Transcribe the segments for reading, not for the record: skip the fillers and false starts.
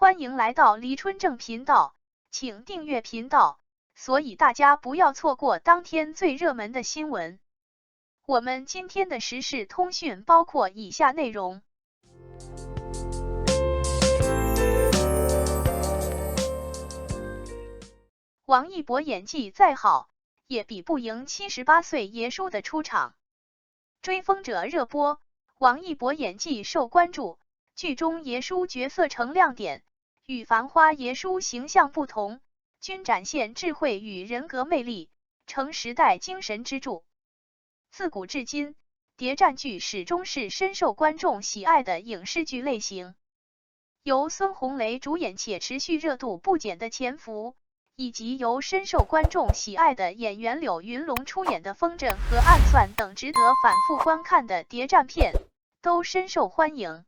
欢迎来到黎春正频道，请订阅频道，所以大家不要错过当天最热门的新闻。我们今天的时事通讯包括以下内容：王一博演技再好，也比不赢78岁爷叔的出场。追风者热播，王一博演技受关注，剧中爷叔角色成亮点，与繁花爷叔形象不同，均展现智慧与人格魅力，成时代精神支柱。自古至今，谍战剧始终是深受观众喜爱的影视剧类型。由孙红雷主演且持续热度不减的《潜伏》，以及由深受观众喜爱的演员柳云龙出演的《风筝》和《暗算》等值得反复观看的谍战片，都深受欢迎。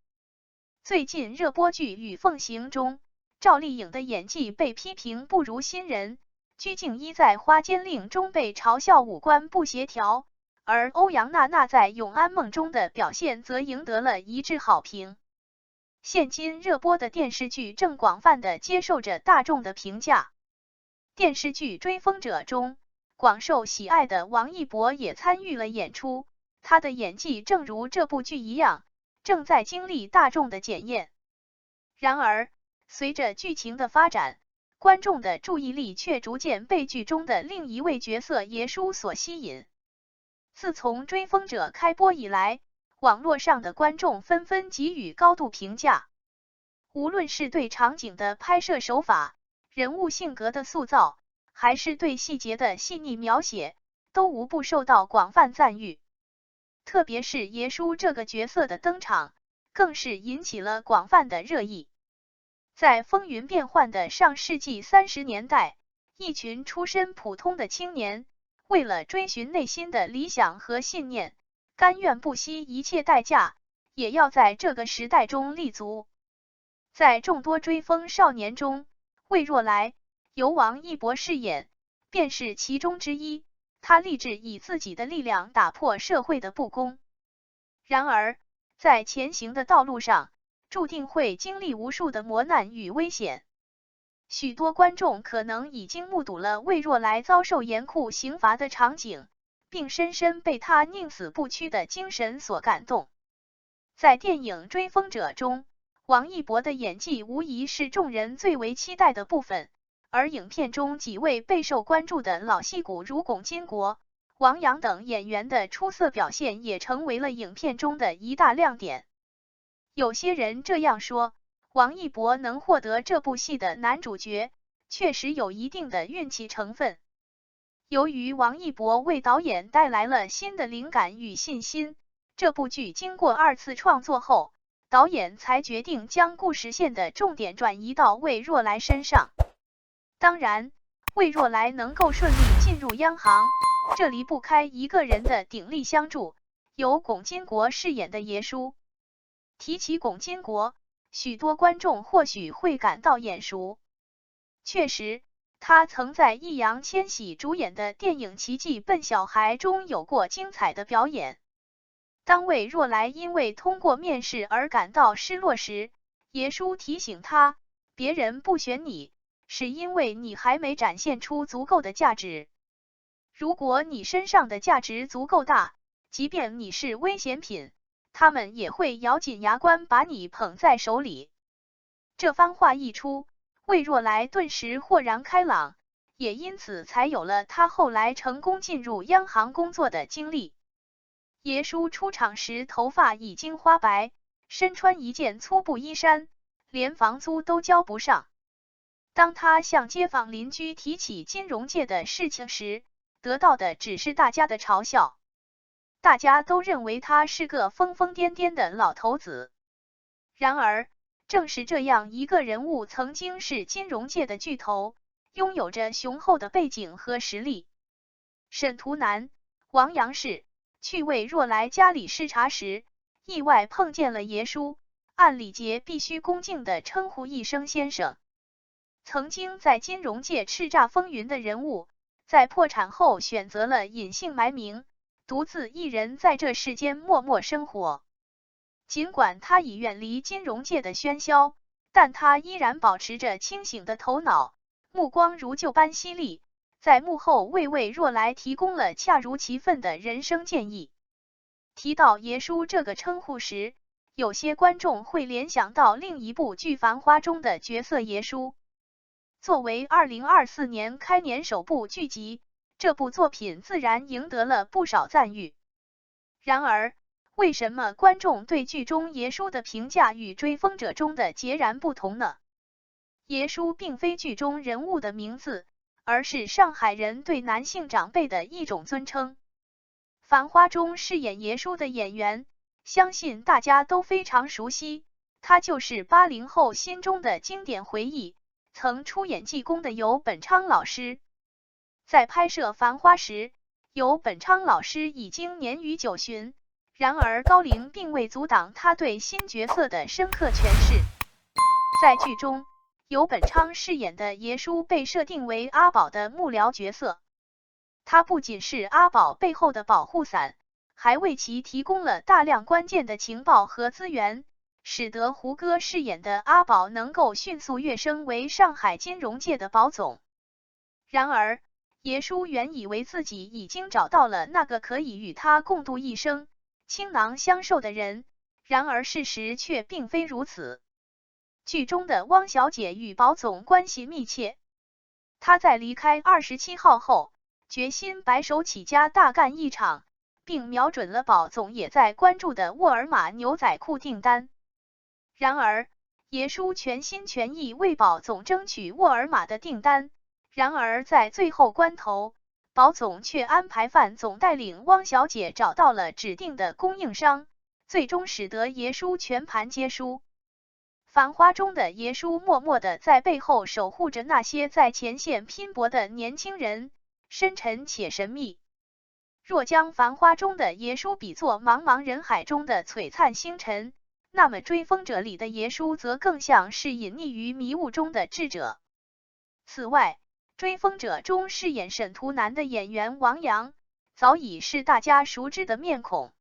最近热播剧《与凤行》中，赵丽颖的演技被批评不如新人，鞠婧祎在《花间令》中被嘲笑五官不协调，而欧阳娜娜在《永安梦》中的表现则赢得了一致好评。现今热播的电视剧正广泛地接受着大众的评价。电视剧《追风者》中，广受喜爱的王一博也参与了演出，他的演技正如这部剧一样，正在经历大众的检验。然而，随着剧情的发展，观众的注意力却逐渐被剧中的另一位角色爷叔所吸引。自从《追风者》开播以来，网络上的观众纷纷给予高度评价，无论是对场景的拍摄手法、人物性格的塑造，还是对细节的细腻描写，都无不受到广泛赞誉。特别是爷叔这个角色的登场，更是引起了广泛的热议。在风云变幻的上世纪30年代，一群出身普通的青年，为了追寻内心的理想和信念，甘愿不惜一切代价，也要在这个时代中立足。在众多追风少年中，魏若来由王一博饰演，便是其中之一。他立志以自己的力量打破社会的不公。然而，在前行的道路上，注定会经历无数的磨难与危险。许多观众可能已经目睹了魏若来遭受严酷刑罚的场景，并深深被他宁死不屈的精神所感动。在电影《追风者》中，王一博的演技无疑是众人最为期待的部分，而影片中几位备受关注的老戏骨如龚金国、王阳等演员的出色表现也成为了影片中的一大亮点。有些人这样说，王一博能获得这部戏的男主角，确实有一定的运气成分。由于王一博为导演带来了新的灵感与信心，这部剧经过2次创作后，导演才决定将故事线的重点转移到魏若来身上。当然，魏若来能够顺利进入央行，这离不开一个人的鼎力相助，由龚金国饰演的爷叔。提起龚金国，许多观众或许会感到眼熟。确实，他曾在易烊千玺主演的电影《奇迹笨小孩》中有过精彩的表演。当魏若来因为通过面试而感到失落时，爷叔提醒他，别人不选你，是因为你还没展现出足够的价值。如果你身上的价值足够大，即便你是危险品，他们也会咬紧牙关把你捧在手里。这番话一出，魏若来顿时豁然开朗，也因此才有了他后来成功进入央行工作的经历。爷叔出场时头发已经花白，身穿一件粗布衣衫，连房租都交不上。当他向街坊邻居提起金融界的事情时，得到的只是大家的嘲笑。大家都认为他是个疯疯癫癫的老头子。然而，正是这样一个人物曾经是金融界的巨头，拥有着雄厚的背景和实力。沈图南、王阳氏去魏若来家里视察时，意外碰见了爷叔，按礼节必须恭敬地称呼一声先生。曾经在金融界叱咤风云的人物，在破产后选择了隐姓埋名，独自一人在这世间默默生活。尽管他已远离金融界的喧嚣，但他依然保持着清醒的头脑，目光如旧般犀利，在幕后为若来提供了恰如其分的人生建议。提到爷叔这个称呼时，有些观众会联想到另一部剧《繁花》中的角色爷叔。作为2024年开年首部剧集，这部作品自然赢得了不少赞誉。然而，为什么观众对剧中爷叔的评价与《追风者》中的截然不同呢？爷叔并非剧中人物的名字，而是上海人对男性长辈的一种尊称。繁花中饰演爷叔的演员，相信大家都非常熟悉，他就是80后心中的经典回忆，曾出演济公的游本昌老师。在拍摄繁花时，游本昌老师已经年逾90，然而高龄并未阻挡他对新角色的深刻诠释。在剧中，游本昌饰演的爷叔被设定为阿宝的幕僚角色，他不仅是阿宝背后的保护伞，还为其提供了大量关键的情报和资源，使得胡歌饰演的阿宝能够迅速跃升为上海金融界的宝总。然而，爷叔原以为自己已经找到了那个可以与他共度一生、倾囊相授的人，然而事实却并非如此。剧中的汪小姐与宝总关系密切，她在离开27号后，决心白手起家大干一场，并瞄准了宝总也在关注的沃尔玛牛仔裤订单。然而，爷叔全心全意为宝总争取沃尔玛的订单，然而在最后关头，宝总却安排范总带领汪小姐找到了指定的供应商，最终使得爷叔全盘皆输。繁花中的爷叔默默地在背后守护着那些在前线拼搏的年轻人，深沉且神秘。若将繁花中的爷叔比作茫茫人海中的璀璨星辰，那么追风者里的爷叔则更像是隐匿于迷雾中的智者。此外，追风者中饰演沈图南的演员王阳，早已是大家熟知的面孔。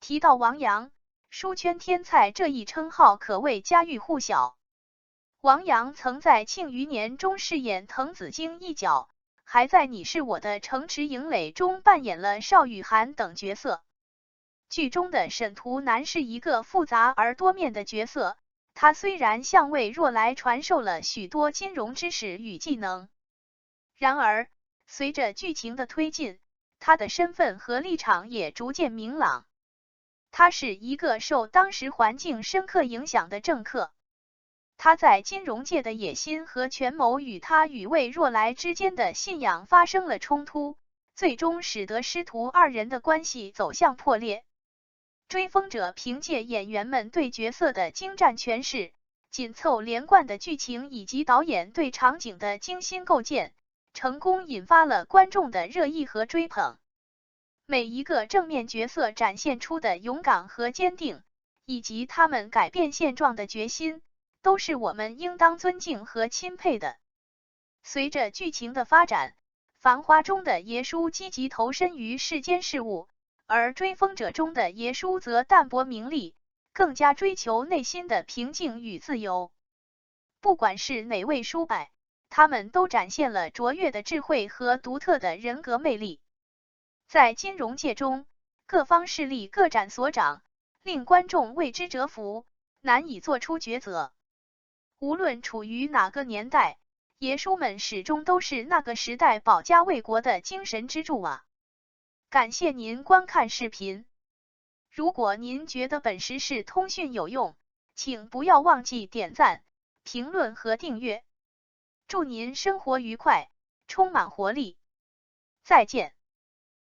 提到王阳，书圈天才这一称号可谓家喻户晓。王阳曾在《庆余年》中饰演滕子京一角，还在《你是我的城池营垒》中扮演了邵雨涵等角色。剧中的沈图南是一个复杂而多面的角色，他虽然向魏若来传授了许多金融知识与技能，然而随着剧情的推进，他的身份和立场也逐渐明朗。他是一个受当时环境深刻影响的政客，他在金融界的野心和权谋与他与魏若来之间的信仰发生了冲突，最终使得师徒二人的关系走向破裂。追风者凭借演员们对角色的精湛诠释、紧凑连贯的剧情以及导演对场景的精心构建，成功引发了观众的热议和追捧。每一个正面角色展现出的勇敢和坚定，以及他们改变现状的决心，都是我们应当尊敬和钦佩的。随着剧情的发展，繁花中的爷叔积极投身于世间事务，而追风者中的爷叔则淡泊名利，更加追求内心的平静与自由。不管是哪位叔伯，他们都展现了卓越的智慧和独特的人格魅力。在金融界中，各方势力各展所长，令观众为之折服，难以做出抉择。无论处于哪个年代，爷叔们始终都是那个时代保家卫国的精神支柱啊！感谢您观看视频。如果您觉得本时事通讯有用，请不要忘记点赞、评论和订阅。祝您生活愉快，充满活力。再见。